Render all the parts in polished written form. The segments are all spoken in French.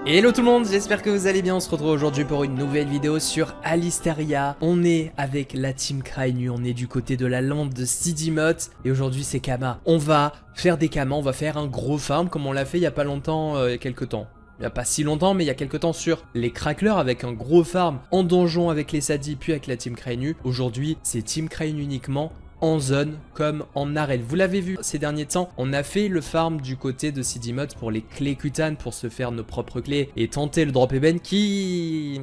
Hello tout le monde, j'espère que vous allez bien. On se retrouve aujourd'hui pour une nouvelle vidéo sur Alisteria. On est avec la team Crynu, on est du côté de la lande de Sidimote. Et aujourd'hui c'est Kama. On va faire des Kamas, on va faire un gros farm comme on l'a fait il y a pas longtemps, il y a quelques temps. Il n'y a pas si longtemps, mais il y a quelques temps sur les Cracklers avec un gros farm en donjon avec les Sadis puis avec la team Crynu. Aujourd'hui c'est team Crynu uniquement, en zone comme en arène. Vous l'avez vu ces derniers temps, on a fait le farm du côté de Sidimote pour les clés Kutan, pour se faire nos propres clés et tenter le drop eben qui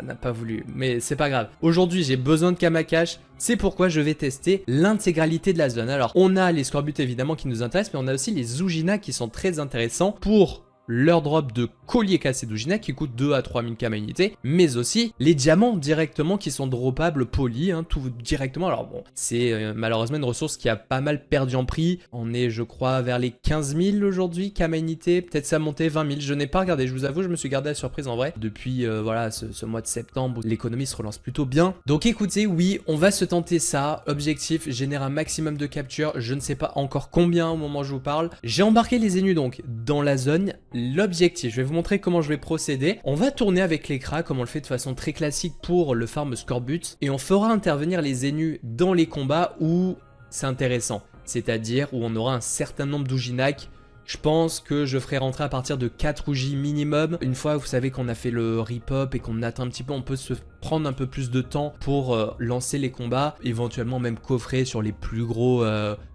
n'a pas voulu, mais c'est pas grave. Aujourd'hui j'ai besoin de Kamakash, c'est pourquoi je vais tester l'intégralité de la zone. Alors on a les Scorbut évidemment qui nous intéressent, mais on a aussi les Zujina qui sont très intéressants pour leur drop de collier cassé d'Ujina qui coûte 2 à 3000 Kama unité, mais aussi les diamants directement qui sont droppables polis, hein, tout directement. Alors bon, c'est malheureusement une ressource qui a pas mal perdu en prix. On est je crois vers les 15 000 aujourd'hui Kama unité, peut-être ça a monté 20 000, je n'ai pas regardé, je vous avoue, je me suis gardé la surprise en vrai. Depuis voilà ce mois de septembre, l'économie se relance plutôt bien. Donc écoutez, oui, on va se tenter ça. Objectif, générer un maximum de captures, je ne sais pas encore combien au moment où je vous parle. J'ai embarqué les Zenus donc dans la zone. L'objectif, je vais vous montrer comment je vais procéder. On va tourner avec l'écran comme on le fait de façon très classique pour le farm Scorbut et on fera intervenir les Zenus dans les combats où c'est intéressant, c'est-à-dire où on aura un certain nombre d'Ujinak. Je pense que je ferai rentrer à partir de 4 Uji minimum. Une fois, vous savez qu'on a fait le rip-up et qu'on atteint un petit peu, on peut se prendre un peu plus de temps pour lancer les combats. Éventuellement même coffrer sur les plus gros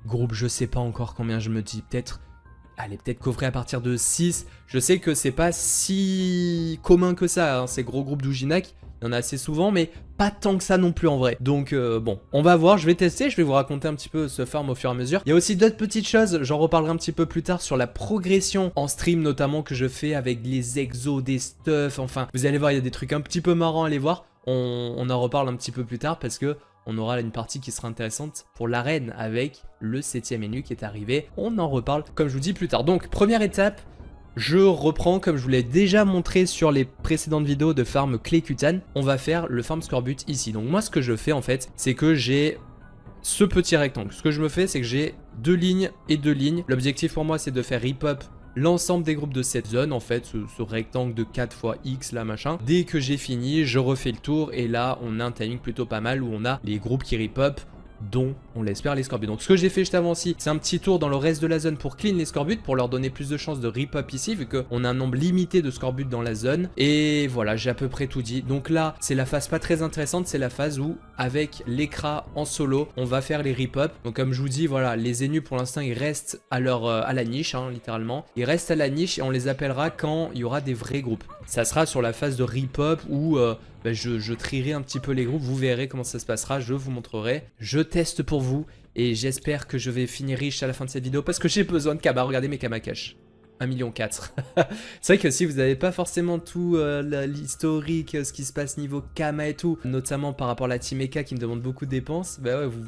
groupes, je sais pas encore combien je me dis, peut-être... Allez, peut-être coffrer à partir de 6. Je sais que c'est pas si commun que ça, hein, ces gros groupes d'Ujinak. Il y en a assez souvent, mais pas tant que ça non plus en vrai. Donc bon, on va voir, je vais tester, je vais vous raconter un petit peu ce farm au fur et à mesure. Il y a aussi d'autres petites choses, j'en reparlerai un petit peu plus tard sur la progression en stream notamment que je fais avec les exos, des stuffs, enfin, vous allez voir, il y a des trucs un petit peu marrants à aller voir. On en reparle un petit peu plus tard parce que on aura une partie qui sera intéressante pour l'arène avec le 7ème Enu qui est arrivé. On en reparle, comme je vous dis, plus tard. Donc, première étape, je reprends, comme je vous l'ai déjà montré sur les précédentes vidéos de farm clé Kutan, on va faire le farm Scorbut ici. Donc moi, ce que je fais en fait, c'est que j'ai ce petit rectangle. Ce que je me fais, c'est que j'ai 2 lignes et 2 lignes. L'objectif pour moi, c'est de faire rip-up l'ensemble des groupes de cette zone, en fait, ce rectangle de 4 x X là machin. Dès que j'ai fini, je refais le tour et là on a un timing plutôt pas mal où on a les groupes qui rip up, dont on l'espère les Scorbut. Donc ce que j'ai fait juste avant aussi, c'est un petit tour dans le reste de la zone pour clean les Scorbut, pour leur donner plus de chances de rip up ici, vu qu'on a un nombre limité de Scorbut dans la zone. Et voilà, j'ai à peu près tout dit. Donc là, c'est la phase pas très intéressante, c'est la phase où, avec l'écran en solo, on va faire les rip up. Donc comme je vous dis, voilà, les Zenus pour l'instant, ils restent à la niche, hein, littéralement. Ils restent à la niche et on les appellera quand il y aura des vrais groupes. Ça sera sur la phase de rip up où... je trierai un petit peu les groupes, vous verrez comment ça se passera, je vous montrerai. Je teste pour vous et j'espère que je vais finir riche à la fin de cette vidéo parce que j'ai besoin de Kama. Regardez mes Kamakash. 1,4 million. C'est vrai que si vous n'avez pas forcément tout l'historique, ce qui se passe niveau Kama et tout, notamment par rapport à la team Eka qui me demande beaucoup de dépenses, bah ouais, vous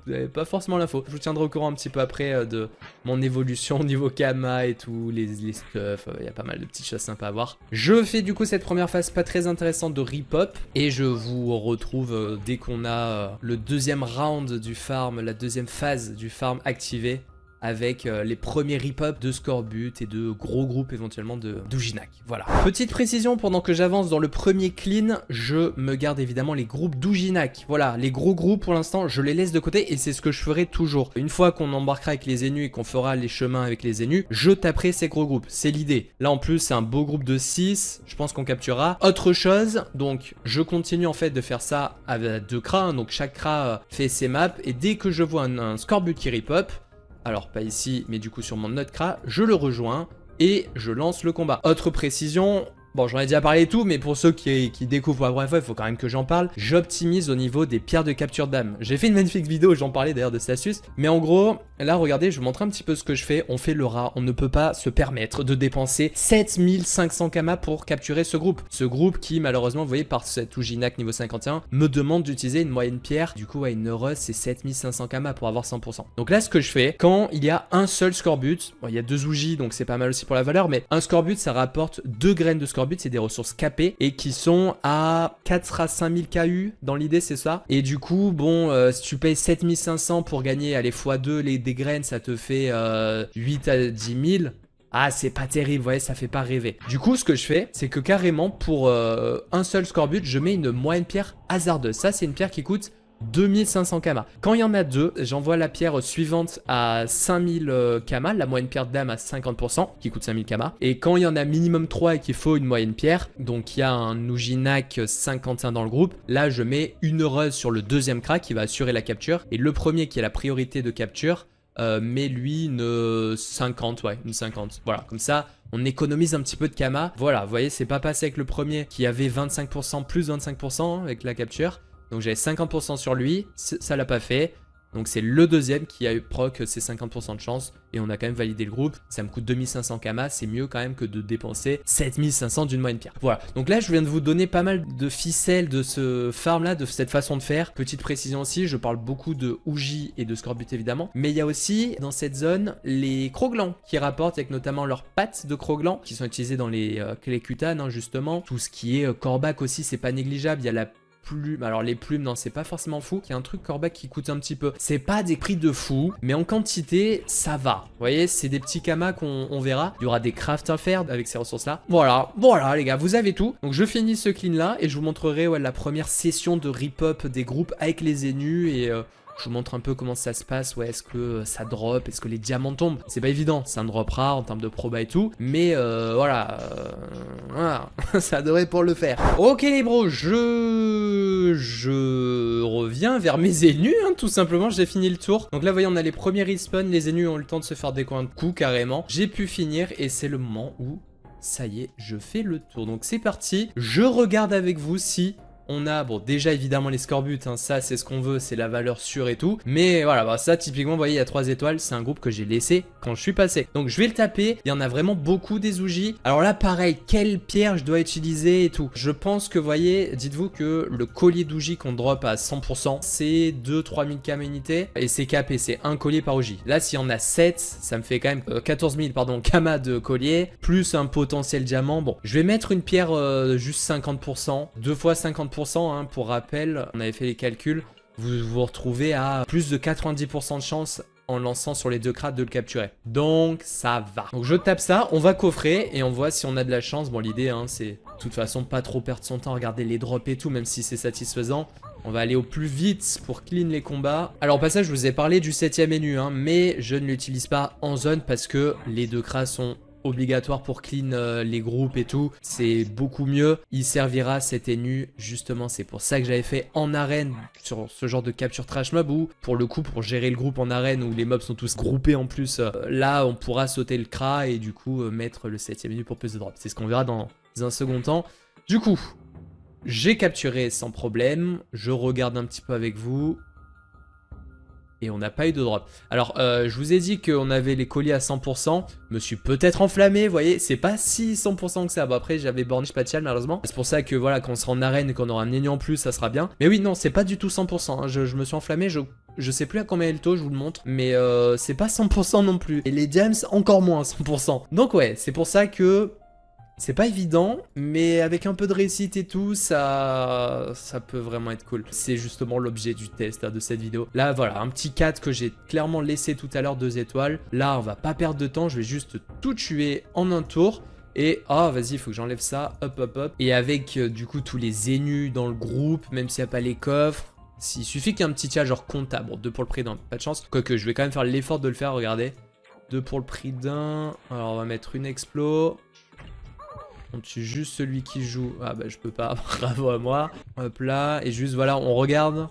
n'avez pas forcément l'info. Je vous tiendrai au courant un petit peu après de mon évolution au niveau Kama et tout, les stuff, il y a pas mal de petites choses sympas à voir. Je fais du coup cette première phase pas très intéressante de rip-up et je vous retrouve dès qu'on a le deuxième round du farm, la deuxième phase du farm activée, avec les premiers rip-up de Scorbut et de gros groupes éventuellement d'Ujinak. Voilà. Petite précision, pendant que j'avance dans le premier clean, je me garde évidemment les groupes d'Ujinak. Voilà, les gros groupes pour l'instant, je les laisse de côté et c'est ce que je ferai toujours. Une fois qu'on embarquera avec les Zenus et qu'on fera les chemins avec les Zenus, je taperai ces gros groupes. C'est l'idée. Là en plus, c'est un beau groupe de 6, je pense qu'on capturera. Autre chose, donc je continue en fait de faire ça avec 2 cras, hein, donc chaque cras fait ses maps et dès que je vois un Scorbut qui rip-up, alors pas ici, mais du coup sur mon autre cra, je le rejoins et je lance le combat. Autre précision, bon j'en ai déjà parlé et tout, mais pour ceux qui découvrent pour la première fois, il faut quand même que j'en parle. J'optimise au niveau des pierres de capture d'âme. J'ai fait une magnifique vidéo, j'en parlais d'ailleurs de cette astuce. Mais en gros, là regardez, je vous montre un petit peu ce que je fais. On fait le rat, on ne peut pas se permettre de dépenser 7500 Kama pour capturer ce groupe. Ce groupe qui malheureusement, vous voyez, par cet Ujinak niveau 51, me demande d'utiliser une moyenne pierre. Du coup, une heureuse, c'est 7500 Kama pour avoir 100%. Donc là, ce que je fais, quand il y a un seul Scorbut, bon, il y a 2 Uji, donc c'est pas mal aussi pour la valeur, mais un Scorbut, ça rapporte 2 graines de Scorbut, c'est des ressources capées et qui sont à 4 à 5000 KU dans l'idée, c'est ça. Et du coup, bon, si tu payes 7500 pour gagner, allez, x2 des graines, ça te fait 8 à 10 000. Ah, c'est pas terrible, vous voyez, ça fait pas rêver. Du coup, ce que je fais, c'est que carrément, pour un seul scorbut, je mets une moyenne pierre hasardeuse. Ça, c'est une pierre qui coûte 2500 kama. Quand il y en a deux, j'envoie la pierre suivante à 5000 kama, la moyenne pierre d'âme à 50%, qui coûte 5000 kama. Et quand il y en a minimum 3 et qu'il faut une moyenne pierre, donc il y a un Nujinak 51 dans le groupe, là je mets une heureuse sur le deuxième crack qui va assurer la capture. Et le premier qui a la priorité de capture, met lui une 50, ouais, une 50. Voilà, comme ça, on économise un petit peu de kama. Voilà, vous voyez, c'est pas passé avec le premier qui avait 25%, plus 25% avec la capture. Donc j'avais 50% sur lui, ça l'a pas fait. Donc c'est le deuxième qui a eu proc ses 50% de chance. Et on a quand même validé le groupe. Ça me coûte 2500 kama, c'est mieux quand même que de dépenser 7500 d'une moyenne pierre. Voilà, donc là je viens de vous donner pas mal de ficelles de ce farm là, de cette façon de faire. Petite précision aussi, je parle beaucoup de Uji et de Scorbut évidemment. Mais il y a aussi dans cette zone les Kroglans qui rapportent avec notamment leurs pattes de Kroglan qui sont utilisées dans les Klekutan hein, justement. Tout ce qui est Kor'bak aussi, c'est pas négligeable. Il y a la plumes, alors les plumes non c'est pas forcément fou, il y a un truc Kor'bak qui coûte un petit peu, c'est pas des prix de fou mais en quantité ça va, vous voyez c'est des petits kamas qu'on verra, il y aura des crafts à faire avec ces ressources là, voilà les gars vous avez tout, donc je finis ce clean là et je vous montrerai ouais, la première session de rip-up des groupes avec les Zénus et je vous montre un peu comment ça se passe, ouais, est-ce que ça drop, est-ce que les diamants tombent. C'est pas évident, c'est un drop rare en termes de proba et tout, mais voilà, ça devrait pour le faire. Ok les bros, je reviens vers mes Zénus, hein, tout simplement, j'ai fini le tour. Donc là, vous voyez, on a les premiers respawns, les Zénus ont eu le temps de se faire des coins de coups carrément. J'ai pu finir et c'est le moment où, ça y est, je fais le tour. Donc c'est parti, je regarde avec vous si... On a, bon, déjà évidemment les scorbuts, hein, ça c'est ce qu'on veut, c'est la valeur sûre et tout. Mais voilà, bah, ça typiquement, vous voyez, il y a 3 étoiles, c'est un groupe que j'ai laissé quand je suis passé. Donc je vais le taper, il y en a vraiment beaucoup des Uji. Alors là, pareil, quelle pierre je dois utiliser et tout. Je pense que, vous voyez, dites-vous que le collier d'Uji qu'on drop à 100%, c'est 2-3 000 kama unité. Et c'est capé, c'est un collier par Uji. Là, s'il y en a 7, ça me fait quand même 14 000, pardon, kama de collier, plus un potentiel diamant. Bon, je vais mettre une pierre juste 50%, 2 fois 50%. Hein, pour rappel, on avait fait les calculs, vous vous retrouvez à plus de 90% de chance en lançant sur les 2 crânes de le capturer. Donc ça va. Donc je tape ça, on va coffrer et on voit si on a de la chance. Bon l'idée hein, c'est de toute façon pas trop perdre son temps, regarder les drops et tout, même si c'est satisfaisant. On va aller au plus vite pour clean les combats. Alors au passage je vous ai parlé du 7ème menu, hein, mais je ne l'utilise pas en zone parce que les 2 crânes sont obligatoire pour clean les groupes et tout, c'est beaucoup mieux. Il servira cet ENU, justement c'est pour ça que j'avais fait en arène sur ce genre de capture trash mob où pour le coup pour gérer le groupe en arène où les mobs sont tous groupés en plus, là on pourra sauter le CRA et du coup mettre le 7ème ENU pour plus de drop. C'est ce qu'on verra dans un second temps. Du coup, j'ai capturé sans problème, je regarde un petit peu avec vous. Et on n'a pas eu de drop. Alors, je vous ai dit qu'on avait les colliers à 100%. Je me suis peut-être enflammé, vous voyez. C'est pas si 100% que ça. Bon, après, j'avais borné spatial, malheureusement. C'est pour ça que, voilà, quand on sera en arène et qu'on aura un ennemi en plus, ça sera bien. Mais oui, non, c'est pas du tout 100%. Hein. Je me suis enflammé. Je sais plus à combien est le taux, je vous le montre. Mais c'est pas 100% non plus. Et les diams, encore moins 100%. Donc, ouais, c'est pour ça que... C'est pas évident, mais avec un peu de réussite et tout, ça peut vraiment être cool. C'est justement l'objet du test hein, de cette vidéo. Là, voilà, un petit 4 que j'ai clairement laissé tout à l'heure, 2 étoiles. Là, on va pas perdre de temps, je vais juste tout tuer en un tour. Et, ah, vas-y, il faut que j'enlève ça, hop, hop, hop. Et avec, du coup, tous les Zénus dans le groupe, même s'il n'y a pas les coffres. Il suffit qu'il y ait un petit tia genre comptable. Bon, 2 pour le prix d'un, pas de chance. Quoique, je vais quand même faire l'effort de le faire, regardez. 2 pour le prix d'un. Alors, on va mettre une explo. On tue juste celui qui joue. Ah bah je peux pas, bravo à moi. Hop là, et juste voilà, on regarde.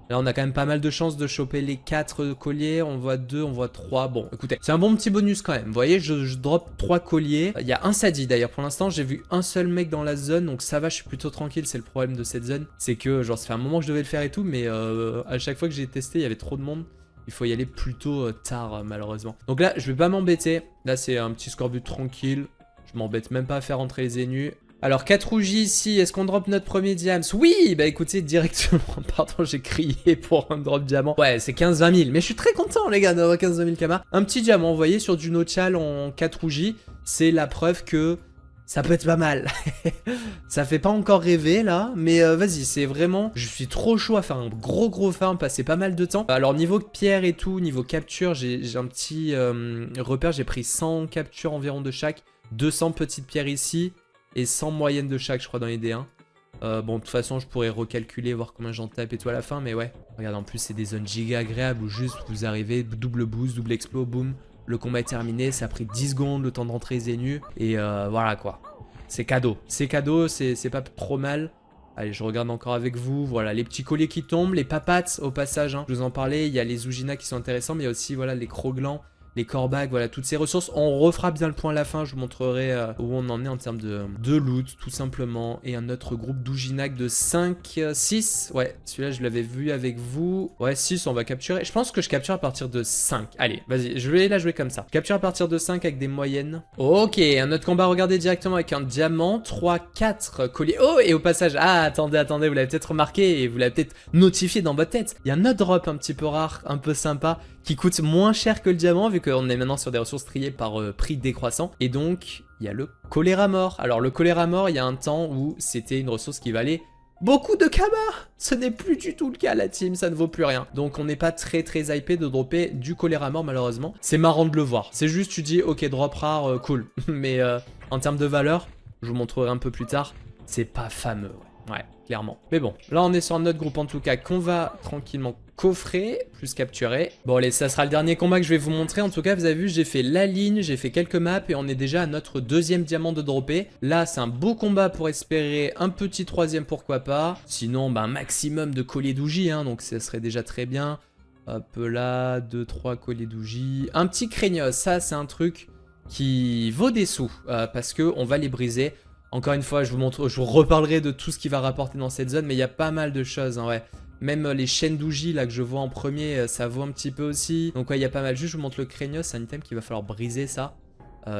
Là on a quand même pas mal de chances de choper les 4 colliers. On voit 2, on voit 3. Bon écoutez, c'est un bon petit bonus quand même. Vous voyez, je drop 3 colliers. Il y a un Sadi d'ailleurs pour l'instant. J'ai vu un seul mec dans la zone. Donc ça va, je suis plutôt tranquille. C'est le problème de cette zone. C'est que genre ça fait un moment que je devais le faire et tout. Mais à chaque fois que j'ai testé, il y avait trop de monde. Il faut y aller plutôt tard malheureusement. Donc là, je vais pas m'embêter. Là c'est un petit scorbut tranquille. Je m'embête même pas à faire rentrer les Zénus. Alors 4 rougis ici, est-ce qu'on drop notre premier diams? Oui, bah écoutez directement, pardon j'ai crié pour un drop diamant. Ouais c'est 15-20 000, mais je suis très content les gars d'avoir 15-20 000 kama. Un petit diamant, vous voyez sur du no-chal en 4 rougis, c'est la preuve que ça peut être pas mal. Ça fait pas encore rêver là, mais vas-y, c'est vraiment... Je suis trop chaud à faire un gros farm, passer pas mal de temps. Alors niveau pierre et tout, niveau capture, j'ai un petit repère, j'ai pris 100 captures environ de chaque, 200 petites pierres ici, et 100 moyennes de chaque, je crois, dans les D1. Bon, de toute façon, je pourrais recalculer, voir combien j'en tape et tout à la fin, mais ouais. Regarde, en plus, c'est des zones giga agréables où juste vous arrivez, double boost, double explo, boum. Le combat est terminé, ça a pris 10 secondes, le temps de rentrer Zenu, et voilà quoi. C'est cadeau, c'est pas trop mal. Allez, je regarde encore avec vous. Voilà, les petits colliers qui tombent, les papates au passage, hein. Je vous en parlais, il y a les Zougina qui sont intéressants, mais il y a aussi voilà, les Croglans, les Corbacs, voilà, toutes ces ressources. On refera bien le point à la fin, je vous montrerai où on en est en termes de loot, tout simplement. Et un autre groupe d'Ouginac de 5, 6. Ouais, celui-là, je l'avais vu avec vous. Ouais, 6, on va capturer. Je pense que je capture à partir de 5. Allez, vas-y, je vais la jouer comme ça. Capture à partir de 5 avec des moyennes. Ok, un autre combat, regardez directement avec un diamant. 3, 4 colliers. Oh, et au passage, ah, attendez, vous l'avez peut-être remarqué et vous l'avez peut-être notifié dans votre tête. Il y a un autre drop un petit peu rare, un peu sympa, qui coûte moins cher que le diamant, vu qu'on est maintenant sur des ressources triées par prix décroissant. Et donc, il y a le choléra mort. Alors, le choléra mort, il y a un temps où c'était une ressource qui valait beaucoup de kama. Ce n'est plus du tout le cas, la team, ça ne vaut plus rien. Donc, on n'est pas très hypé de dropper du choléra mort, malheureusement. C'est marrant de le voir. C'est juste, tu dis, ok, drop rare, cool. Mais en termes de valeur, je vous montrerai un peu plus tard, c'est pas fameux. Ouais, clairement. Mais bon, là on est sur un autre groupe en tout cas qu'on va tranquillement coffrer, plus capturer. Bon allez, ça sera le dernier combat que je vais vous montrer. En tout cas, vous avez vu, j'ai fait la ligne, j'ai fait quelques maps et on est déjà à notre deuxième diamant de dropper. Là, c'est un beau combat pour espérer un petit troisième, pourquoi pas. Sinon, bah, maximum de colliers d'ougie, hein, donc ça serait déjà très bien. Hop là, 2-3 colliers d'ougie. Un petit craignos, ça c'est un truc qui vaut des sous parce que on va les briser. Encore une fois, je vous reparlerai de tout ce qui va rapporter dans cette zone, mais il y a pas mal de choses, hein, ouais. Même les chaînes d'ougie là que je vois en premier, ça vaut un petit peu aussi. Donc ouais, il y a pas mal. Juste, je vous montre le craignos, c'est un item qu'il va falloir briser ça.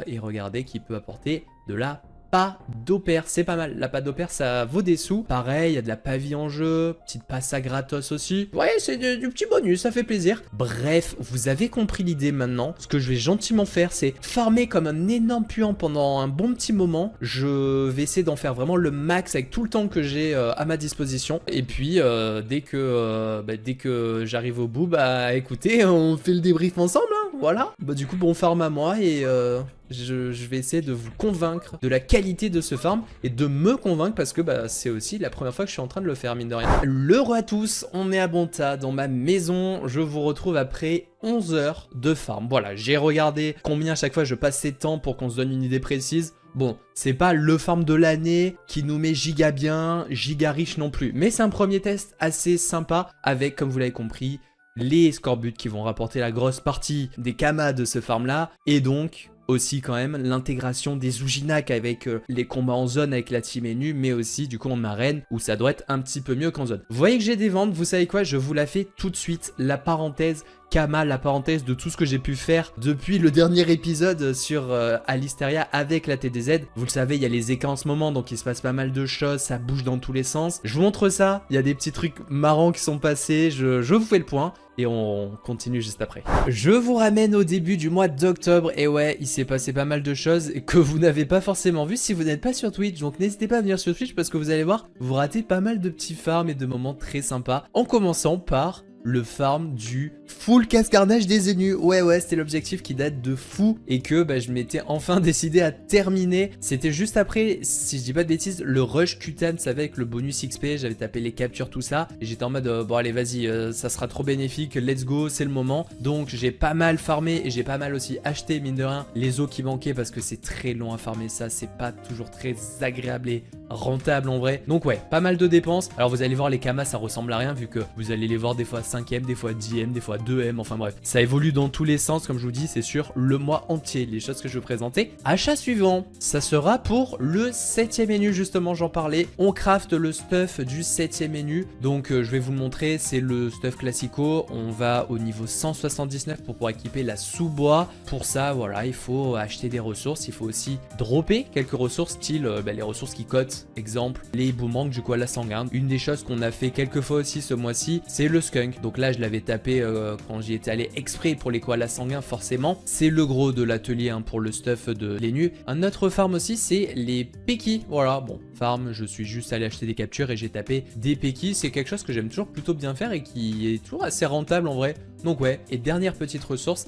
Et regardez qui peut apporter de la pas d'opère, c'est pas mal. La pâte d'opère, ça vaut des sous. Pareil, il y a de la pavie en jeu, petite passa gratos aussi. Ouais, c'est du petit bonus, ça fait plaisir. Bref, vous avez compris l'idée maintenant. Ce que je vais gentiment faire, c'est farmer comme un énorme puant pendant un bon petit moment. Je vais essayer d'en faire vraiment le max avec tout le temps que j'ai à ma disposition. Et puis, dès que j'arrive au bout, bah écoutez, on fait le débrief ensemble, hein, voilà. Bah du coup, bon farm à moi et... Je vais essayer de vous convaincre de la qualité de ce farm et de me convaincre parce que bah, c'est aussi la première fois que je suis en train de le faire, mine de rien. L'heureux à tous, on est à Bonta dans ma maison. Je vous retrouve après 11 heures de farm. Voilà, j'ai regardé combien à chaque fois je passais de temps pour qu'on se donne une idée précise. Bon, c'est pas le farm de l'année qui nous met giga bien, giga riche non plus. Mais c'est un premier test assez sympa avec, comme vous l'avez compris, les scorbut qui vont rapporter la grosse partie des kamas de ce farm là. Et donc... aussi quand même l'intégration des Zouginac avec les combats en zone avec la team Enu, mais aussi du coup en arène où ça doit être un petit peu mieux qu'en zone. Vous voyez que j'ai des ventes, vous savez quoi, je vous la fais tout de suite, la parenthèse Kama, la parenthèse de tout ce que j'ai pu faire depuis le dernier épisode sur Alisteria avec la TDZ. Vous le savez, il y a les écas en ce moment, donc il se passe pas mal de choses, ça bouge dans tous les sens. Je vous montre ça, il y a des petits trucs marrants qui sont passés, je vous fais le point. Et on continue juste après. Je vous ramène au début du mois d'octobre. Et ouais, il s'est passé pas mal de choses que vous n'avez pas forcément vu si vous n'êtes pas sur Twitch. Donc n'hésitez pas à venir sur Twitch parce que vous allez voir, vous ratez pas mal de petits farms et de moments très sympas. En commençant par... le farm du full casse-carnage des Zenu. Ouais, c'était l'objectif qui date de fou et que bah, je m'étais enfin décidé à terminer. C'était juste après, si je dis pas de bêtises, le rush Kutan, vous savez, avec le bonus XP, j'avais tapé les captures, tout ça. Et j'étais en mode, bon allez, vas-y, ça sera trop bénéfique, let's go, c'est le moment. Donc j'ai pas mal farmé et j'ai pas mal aussi acheté, mine de rien, les os qui manquaient parce que c'est très long à farmer ça, c'est pas toujours très agréable et rentable en vrai. Donc ouais, pas mal de dépenses. Alors vous allez voir, les kamas, ça ressemble à rien vu que vous allez les voir des fois 5M, des fois 10M, des fois 2M, enfin bref. Ça évolue dans tous les sens, comme je vous dis, c'est sur le mois entier, les choses que je vais présenter. Achat suivant, ça sera pour le 7e menu, justement, j'en parlais. On craft le stuff du 7e menu, donc je vais vous le montrer, c'est le stuff classico. On va au niveau 179 pour pouvoir équiper la sous-bois. Pour ça, voilà, il faut acheter des ressources, il faut aussi dropper quelques ressources, style les ressources qui cotent, exemple, les boomerangs du koala sanguin. Une des choses qu'on a fait quelques fois aussi ce mois-ci, c'est le skunk. Donc là, je l'avais tapé quand j'y étais allé exprès pour les koalas sanguins, forcément. C'est le gros de l'atelier hein, pour le stuff de Lennu. Un autre farm aussi, c'est les Peki. Voilà, bon, farm, je suis juste allé acheter des captures et j'ai tapé des Peki. C'est quelque chose que j'aime toujours plutôt bien faire et qui est toujours assez rentable en vrai. Donc ouais, et dernière petite ressource,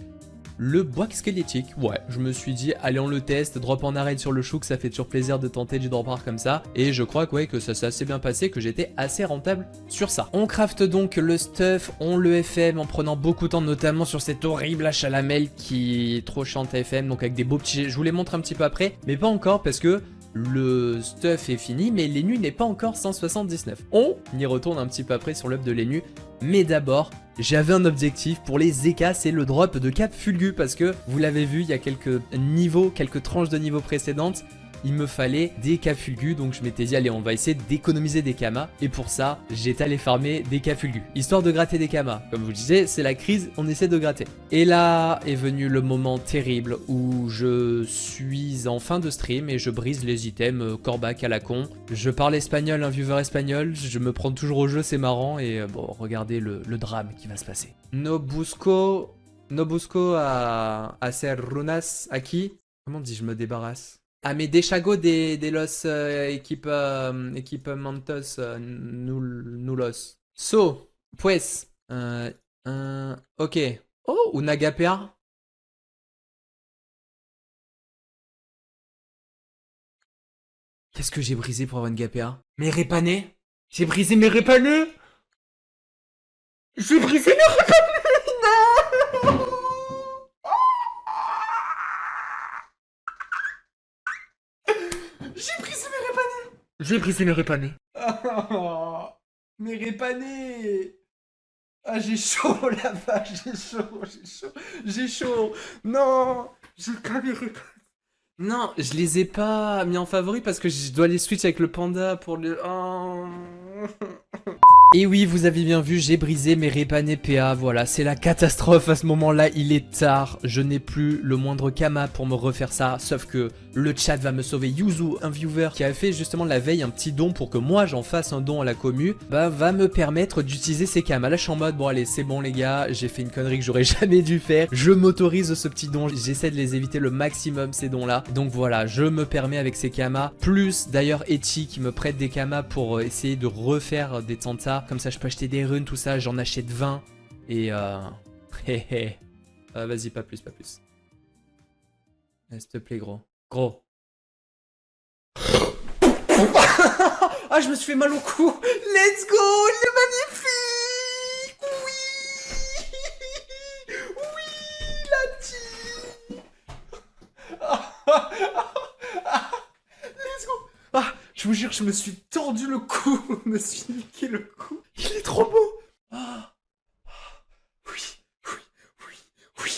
le bois squelettique. Ouais, je me suis dit, allez on le teste, drop en arène sur le chouk, ça fait toujours plaisir de tenter du drop rare comme ça. Et je crois que, ouais, que ça s'est assez bien passé, que j'étais assez rentable sur ça. On craft donc le stuff, on le FM en prenant beaucoup de temps, notamment sur cette horrible hache à lamelles qui est trop chiante à FM, donc avec des beaux petits... Je vous les montre un petit peu après, mais pas encore parce que... Le stuff est fini, mais Lennu n'est pas encore 179. On y retourne un petit peu après sur l'up de Lennu. Mais d'abord, j'avais un objectif pour les ZK, c'est le drop de Cap Fulgu. Parce que, vous l'avez vu, il y a quelques niveaux, quelques tranches de niveaux précédentes. Il me fallait des Cap Fulgu, donc je m'étais dit allez on va essayer d'économiser des kamas. Et pour ça, j'étais allé farmer des Cap Fulgu, histoire de gratter des kamas. Comme vous le disiez, c'est la crise, on essaie de gratter. Et là est venu le moment terrible où je suis en fin de stream et je brise les items corbac à la con. Je parle espagnol, un viewer espagnol, je me prends toujours au jeu, c'est marrant. Et bon, regardez le drame qui va se passer. No busco a hacer runas aquí. Comment on dit je me débarrasse? Ah mais deshago de los equipamientos nulos. So, pues, ok. Oh, una gapea. Qu'est-ce que j'ai brisé pour avoir une gapea? Mes répanés? J'ai brisé mes répanés? J'ai brisé mes répanés? Non! J'ai brisé mes répanés. J'ai brisé mes répanés. Oh, mes répanés. Ah, j'ai chaud la vache, j'ai chaud. Non, j'ai pas mes répanés. Non, je les ai pas mis en favori parce que je dois les switch avec le panda pour le... Oh. Et oui, vous avez bien vu, j'ai brisé mes répanés PA, voilà, c'est la catastrophe à ce moment-là, il est tard, je n'ai plus le moindre kama pour me refaire ça, sauf que le chat va me sauver. Yuzu, un viewer qui a fait justement la veille un petit don pour que moi j'en fasse un don à la commu, bah va me permettre d'utiliser ces kamas. Là je suis en mode, bon allez, c'est bon les gars, j'ai fait une connerie que j'aurais jamais dû faire, je m'autorise ce petit don, j'essaie de les éviter le maximum ces dons-là, donc voilà, je me permets avec ces kamas, plus d'ailleurs Eti qui me prête des kamas pour essayer de refaire des tantas. Comme ça je peux acheter des runes, tout ça, j'en achète 20. Et vas-y, pas plus, pas plus. S'il te plaît, gros. Gros. Ah, je me suis fait mal au cou. Let's go, il est magnifique. Oui. Oui, la team. Let's go. Ah, je vous jure, je me suis tordu le cou. Je me suis niqué le cou. Il est trop beau. Ah. Oui, oui, oui, oui.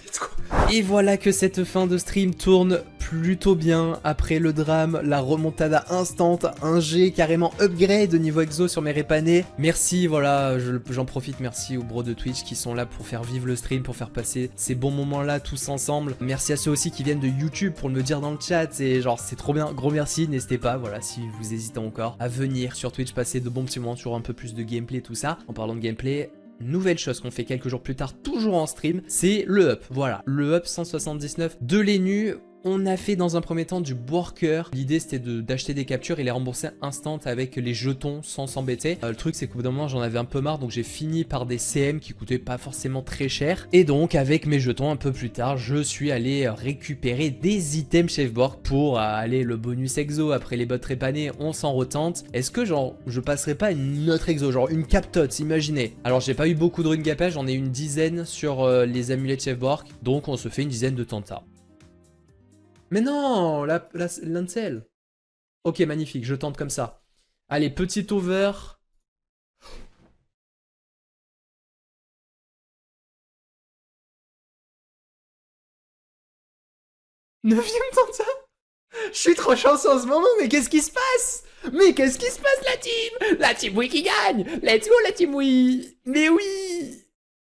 Let's go. Et voilà que cette fin de stream tourne plutôt bien après le drame, la remontada instant, un G carrément upgrade au niveau exo sur mes répanés. Merci, voilà, j'en profite, merci aux bros de Twitch qui sont là pour faire vivre le stream, pour faire passer ces bons moments là tous ensemble. Merci à ceux aussi qui viennent de YouTube pour me le dire dans le chat, et genre c'est trop bien, gros merci, n'hésitez pas, voilà, si vous hésitez encore à venir sur Twitch passer de bons petits moments sur un peu plus de gameplay, tout ça. En parlant de gameplay, nouvelle chose qu'on fait quelques jours plus tard, toujours en stream, c'est le up. Voilà, le up 179 de Lennu. On a fait dans un premier temps du worker. L'idée c'était d'acheter des captures et les rembourser instant avec les jetons sans s'embêter. Le truc c'est qu'au bout d'un moment j'en avais un peu marre, donc j'ai fini par des CM qui coûtaient pas forcément très cher. Et donc avec mes jetons un peu plus tard, je suis allé récupérer des items Chefborg pour aller le bonus exo. Après les bottes répanées, on s'en retente. Est-ce que genre je passerai pas une autre exo, genre une captote, imaginez. Alors j'ai pas eu beaucoup de runes gapage, j'en ai une dizaine sur les amulets de Chefborg, donc on se fait une dizaine de tantas. Mais non, l'Ancel. Ok, magnifique, je tente comme ça. Allez, petit over. Neuvième tenta. Je suis trop chanceux en ce moment, mais qu'est-ce qui se passe? Mais qu'est-ce qui se passe, la team? La team oui qui gagne. Let's go, la team oui. Mais oui.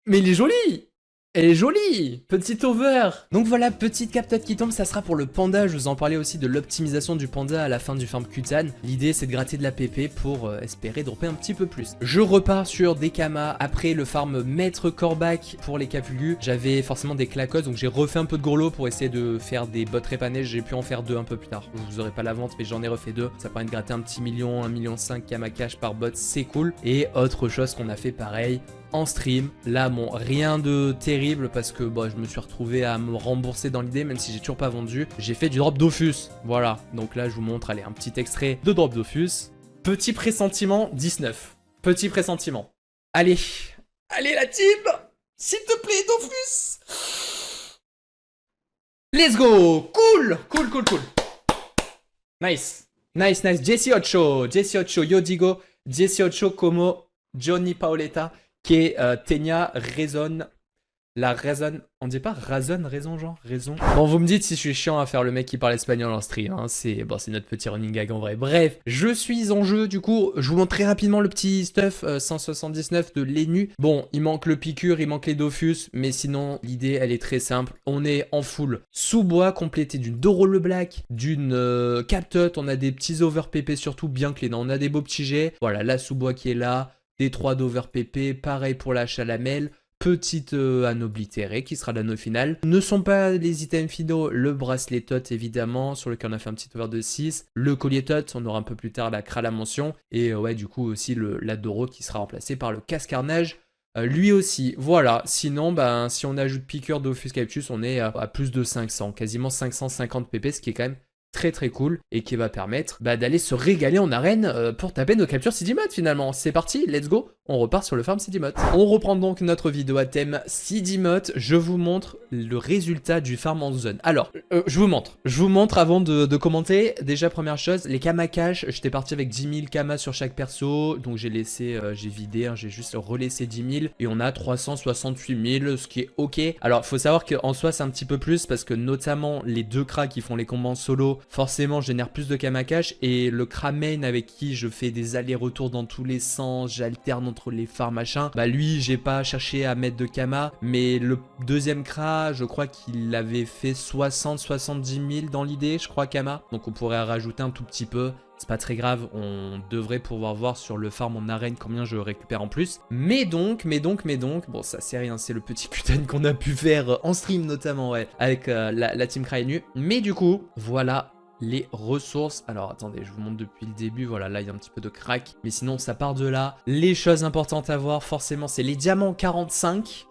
Mais il est joli. Elle est jolie, petite over. Donc voilà, petite captate qui tombe, ça sera pour le panda. Je vous en parlais aussi de l'optimisation du panda à la fin du farm Kutan. L'idée c'est de gratter de la PP pour espérer dropper un petit peu plus. Je repars sur des kamas après le farm maître Corbac pour les Capulgus. J'avais forcément des clacos, donc j'ai refait un peu de gourlot pour essayer de faire des bots répanés. J'ai pu en faire 2 un peu plus tard. Vous aurez pas la vente, mais j'en ai refait 2. Ça permet de gratter un petit million, 1,5 million kama cash par bot, c'est cool. Et autre chose qu'on a fait pareil en stream. Là, bon, rien de terrible parce que bon, je me suis retrouvé à me rembourser dans l'idée, même si j'ai toujours pas vendu. J'ai fait du drop Dofus. Voilà. Donc là, je vous montre, allez, un petit extrait de drop Dofus. Petit pressentiment 19. Petit pressentiment. Allez. Allez, la team! S'il te plaît, Dofus! Let's go! Cool! Cool, cool, cool. Nice. Nice, nice. Jesse Ocho, Yodigo, Jesse Ocho, como Johnny Paoletta. Qui est Tenia Raison. La raison. On dit pas raison, genre raison. Bon, vous me dites si je suis chiant à faire le mec qui parle espagnol en stream. Hein. C'est bon, notre petit running gag en vrai. Bref, je suis en jeu. Du coup, je vous montre très rapidement le petit stuff 179 de l'ENU. Bon, il manque le piqûre, il manque les Dofus. Mais sinon, l'idée, elle est très simple. On est en full sous-bois complété d'une Doro le Black, d'une Captot. On a des petits over PP surtout bien clés. On a des beaux petits jets. Voilà, la sous-bois qui est là. Des 3 d'over PP, pareil pour la chalamelle, petite anneau oblitéré qui sera l'anneau final. Ne sont pas les items finaux, le bracelet tot évidemment, sur lequel on a fait un petit over de 6, le collier tot, on aura un peu plus tard la Krala mention, et ouais du coup aussi la Doro qui sera remplacé par le casse-carnage. Lui aussi, voilà, sinon ben, si on ajoute piqueur d'Ophus Captus, on est à plus de 500, quasiment 550 PP, ce qui est quand même très très cool et qui va permettre d'aller se régaler en arène pour taper nos captures Sidimod finalement. C'est parti, let's go, on repart sur le farm Sidimod. On reprend donc notre vidéo à thème Sidimod. Je vous montre le résultat du farm en zone. Alors, je vous montre avant de commenter. Déjà première chose, les kamas cash, j'étais parti avec 10 000 kamas sur chaque perso, donc j'ai laissé, j'ai vidé, hein, j'ai juste relaissé 10 000 et on a 368 000, ce qui est ok. Alors faut savoir qu'en soi c'est un petit peu plus parce que notamment les 2 cras qui font les combats en solo forcément je génère plus de kama cash et le cra main avec qui je fais des allers-retours dans tous les sens, j'alterne entre les farms machin, bah lui j'ai pas cherché à mettre de kama, mais le deuxième cra je crois qu'il avait fait 60-70 000 dans l'idée je crois kama, donc on pourrait rajouter un tout petit peu. C'est pas très grave, on devrait pouvoir voir sur le farm en arène combien je récupère en plus. Mais donc, bon ça c'est rien, c'est le petit Kutan qu'on a pu faire en stream notamment, ouais, avec la team Krainu. Mais du coup, voilà les ressources. Alors attendez, je vous montre depuis le début, voilà, là il y a un petit peu de crack. Mais sinon ça part de là. Les choses importantes à voir forcément, c'est les diamants 45.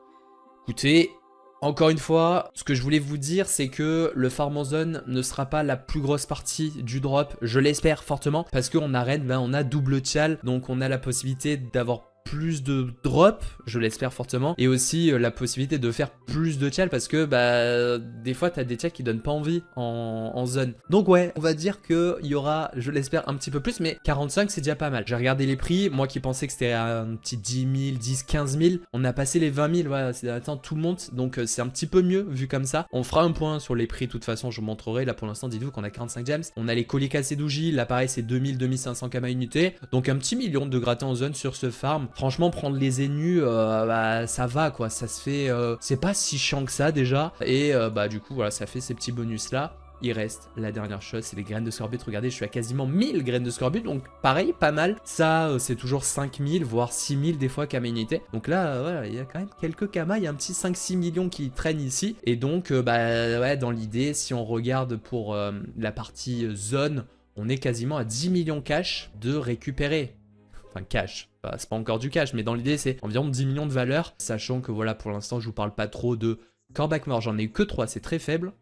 Écoutez... Encore une fois, ce que je voulais vous dire, c'est que le farm en zone ne sera pas la plus grosse partie du drop, je l'espère fortement, parce qu'en arène, ben, on a double tchal, donc on a la possibilité d'avoir plus de drop, je l'espère fortement, et aussi la possibilité de faire plus de tchal parce que bah des fois t'as des tchals qui donnent pas envie en zone. Donc ouais, on va dire qu'il y aura, je l'espère, un petit peu plus, mais 45 c'est déjà pas mal. J'ai regardé les prix, moi qui pensais que c'était un petit 10 000, 10, 15 000, on a passé les 20 000, voilà, attends, tout monte, donc c'est un petit peu mieux vu comme ça. On fera un point sur les prix, de toute façon je vous montrerai, là pour l'instant dites-vous qu'on a 45 gems, on a les colliers cassés d'Uji, là pareil c'est 2000, 2500 kama unité, donc un petit million de gratin en zone sur ce farm. Franchement, prendre les énus, bah, ça va quoi, ça se fait, c'est pas si chiant que ça déjà. Et bah du coup, voilà, ça fait ces petits bonus là. Il reste la dernière chose, c'est les graines de scorbut. Regardez, je suis à quasiment 1000 graines de scorbut, donc pareil, pas mal. Ça, c'est toujours 5000, voire 6000 des fois kama unité. Donc là, voilà, il y a quand même quelques kamas, il y a un petit 5-6 millions qui traînent ici. Et donc, bah ouais, dans l'idée, si on regarde pour la partie zone, on est quasiment à 10 millions cash de récupérer. Enfin, cash. C'est pas encore du cash, mais dans l'idée, c'est environ 10 millions de valeur. Sachant que voilà, pour l'instant, je vous parle pas trop de Corbac mort. J'en ai eu que 3, c'est très faible.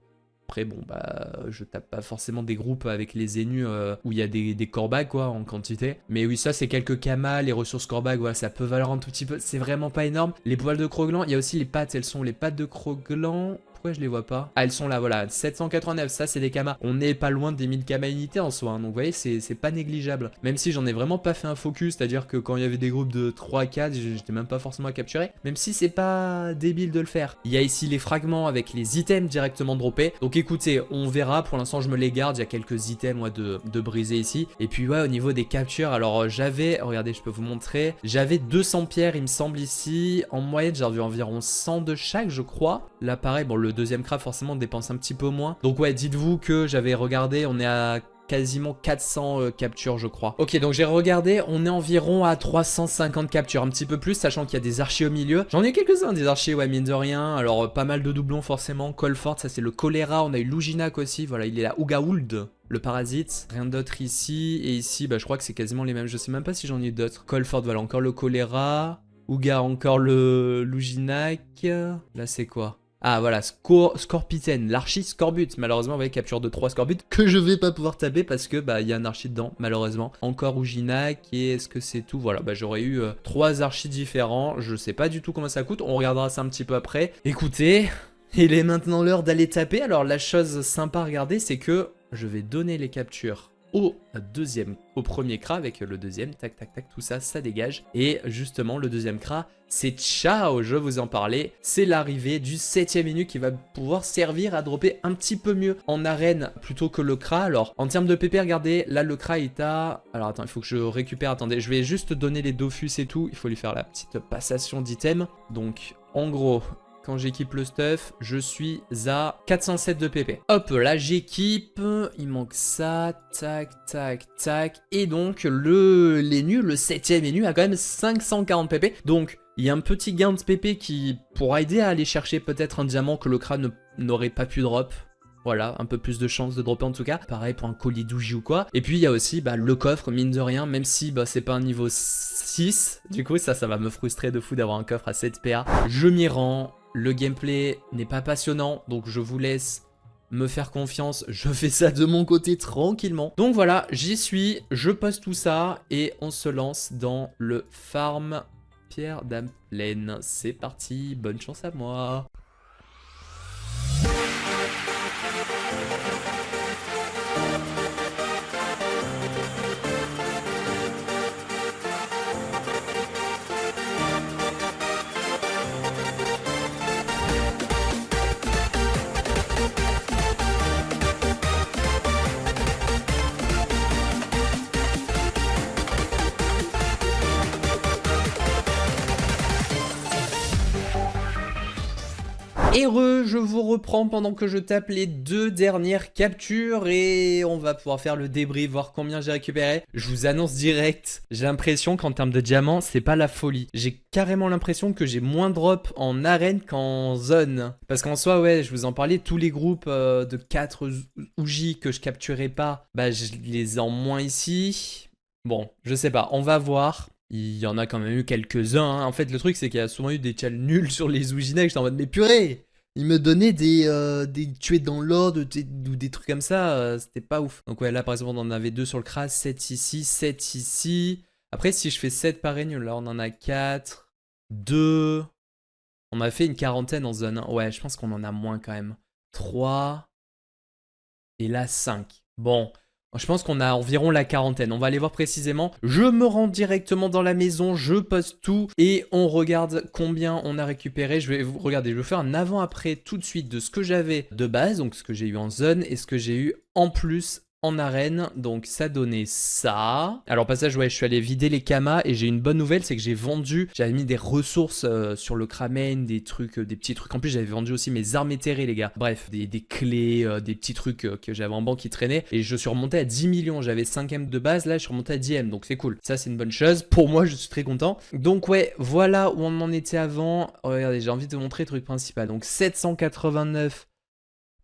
Après, bon, bah, je tape pas forcément des groupes avec les énus où il y a des Corbac, quoi, en quantité. Mais oui, ça, c'est quelques kamas, les ressources Corbac, voilà, ça peut valoir un tout petit peu. C'est vraiment pas énorme. Les poils de Kroglan, il y a aussi les pattes, elles sont les pattes de Kroglan. Pourquoi je les vois pas? Ah, elles sont là, voilà. 789, ça c'est des kamas. On n'est pas loin des 1000 kamas unités en soi, hein. Donc vous voyez, c'est pas négligeable. Même si j'en ai vraiment pas fait un focus, c'est-à-dire que quand il y avait des groupes de 3 à 4, j'étais même pas forcément à capturer. Même si c'est pas débile de le faire. Il y a ici les fragments avec les items directement droppés. Donc écoutez, on verra. Pour l'instant, je me les garde. Il y a quelques items ouais, de briser ici. Et puis ouais, au niveau des captures, alors j'avais, regardez, je peux vous montrer. J'avais 200 pierres, il me semble ici. En moyenne, j'ai vu environ 100 de chaque, je crois. Là, pareil, bon, le deuxième craft, forcément, dépense un petit peu moins. Donc ouais, dites-vous que j'avais regardé, on est à quasiment 400 captures je crois. Ok, donc j'ai regardé, on est environ à 350 captures, un petit peu plus, sachant qu'il y a des archers au milieu. J'en ai quelques-uns des archers, ouais, mine de rien. Alors pas mal de doublons forcément. Colfort, ça c'est le choléra, on a eu Luginac aussi, voilà, il est là. Ougaould, le parasite. Rien d'autre ici. Et ici, bah je crois que c'est quasiment les mêmes, je sais même pas si j'en ai d'autres. Colfort, voilà, encore le choléra. Ouga, encore le Luginac. Là c'est quoi? Ah voilà, Scorpiten, l'archi Scorbut. Malheureusement, vous voyez, capture de 3 Scorbut que je vais pas pouvoir taper parce que bah il y a un archi dedans, malheureusement. Encore Uginac, et est-ce que c'est tout? Voilà, bah j'aurais eu 3 archis différents. Je sais pas du tout comment ça coûte, on regardera ça un petit peu après. Écoutez, il est maintenant l'heure d'aller taper. Alors la chose sympa à regarder, c'est que je vais donner les captures au premier cra avec le deuxième, tac tac tac, tout ça, ça dégage. Et justement le deuxième cra, c'est ciao, je vous en parlais, c'est l'arrivée du 7ème menu qui va pouvoir servir à dropper un petit peu mieux en arène plutôt que le cra. Alors en termes de PP, regardez, là le cra est à... Alors attends, il faut que je récupère, attendez, je vais juste donner les Dofus et tout, il faut lui faire la petite passation d'items. Donc en gros... Quand j'équipe le stuff, je suis à 407 de PP. Hop, là j'équipe, il manque ça, tac, tac, tac. Et donc les nus, le 7ème menu a quand même 540 PP. Donc il y a un petit gain de PP qui pourra aider à aller chercher peut-être un diamant que le crâne n'aurait pas pu drop. Voilà, un peu plus de chance de dropper en tout cas. Pareil pour un colis d'ougie ou quoi. Et puis il y a aussi bah, le coffre, mine de rien, même si bah, c'est pas un niveau 6. Du coup ça va me frustrer de fou d'avoir un coffre à 7 PA. Je m'y rends. Le gameplay n'est pas passionnant, donc je vous laisse me faire confiance. Je fais ça de mon côté tranquillement. Donc voilà, j'y suis, je poste tout ça et on se lance dans le farm Pierre Dame Pleine. C'est parti, bonne chance à moi. Heureux, je vous reprends pendant que je tape les 2 dernières captures et on va pouvoir faire le débrief, voir combien j'ai récupéré. Je vous annonce direct, j'ai l'impression qu'en termes de diamants, c'est pas la folie. J'ai carrément l'impression que j'ai moins drop en arène qu'en zone. Parce qu'en soi, ouais, je vous en parlais, tous les groupes de 4 Ouji que je capturais pas, bah je les ai en moins ici. Bon, je sais pas, on va voir. Il y en a quand même eu quelques-uns, hein. En fait, le truc, c'est qu'il y a souvent eu des challenges nuls sur les Oujinek. J'étais en mode, mais purée! Ils me donnaient des tués dans l'ordre ou des trucs comme ça, c'était pas ouf. Donc ouais, là par exemple on en avait 2 sur le crash, 7 ici, 7 ici. Après si je fais 7 par réunion, là on en a 4, 2. On a fait une quarantaine en zone 1. Ouais, je pense qu'on en a moins quand même. 3. Et là 5. Bon, je pense qu'on a environ la quarantaine. On va aller voir précisément. Je me rends directement dans la maison, je poste tout et on regarde combien on a récupéré. Je vais vous regarder, je vais faire un avant-après tout de suite de ce que j'avais de base, donc ce que j'ai eu en zone et ce que j'ai eu en plus en arène. Donc ça donnait ça. Alors passage, ouais, je suis allé vider les kamas et j'ai une bonne nouvelle, c'est que j'ai vendu, j'avais mis des ressources sur le Kramen, des trucs, des petits trucs. En plus j'avais vendu aussi mes armes éthérées les gars. Bref, des clés, des petits trucs que j'avais en banque qui traînaient. Et je suis remonté à 10 millions, j'avais 5M de base, là je suis remonté à 10M, donc c'est cool. Ça c'est une bonne chose, pour moi je suis très content. Donc ouais, voilà où on en était avant. Regardez, j'ai envie de vous montrer le truc principal. Donc 789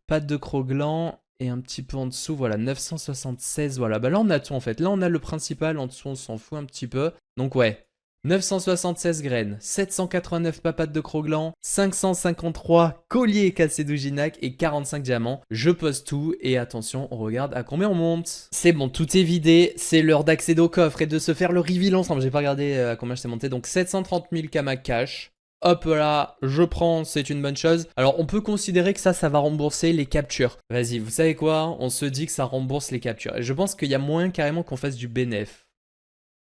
pattes de Kroglan. Et un petit peu en dessous, voilà, 976, voilà. Bah là, on a tout, en fait. Là, on a le principal. En dessous, on s'en fout un petit peu. Donc, ouais. 976 graines, 789 papates de Kroglan, 553 colliers cassés d'Uginac et 45 diamants. Je pose tout et attention, on regarde à combien on monte. C'est bon, tout est vidé. C'est l'heure d'accéder au coffre et de se faire le reveal ensemble. J'ai pas regardé à combien je t'ai monté. Donc, 730 000 kamas cash. Hop là, je prends, c'est une bonne chose. Alors on peut considérer que ça va rembourser les captures. Vas-y, vous savez quoi? On se dit que ça rembourse les captures. Et je pense qu'il y a moyen carrément qu'on fasse du bénéf.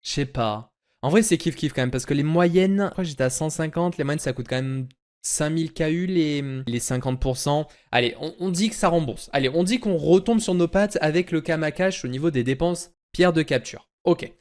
Je sais pas. En vrai, c'est kiff-kiff quand même, parce que les moyennes, je crois que j'étais à 150, les moyennes ça coûte quand même 5000 KU les 50%. Allez, on dit que ça rembourse. Allez, on dit qu'on retombe sur nos pattes avec le Kamakash au niveau des dépenses pierre de capture. Ok.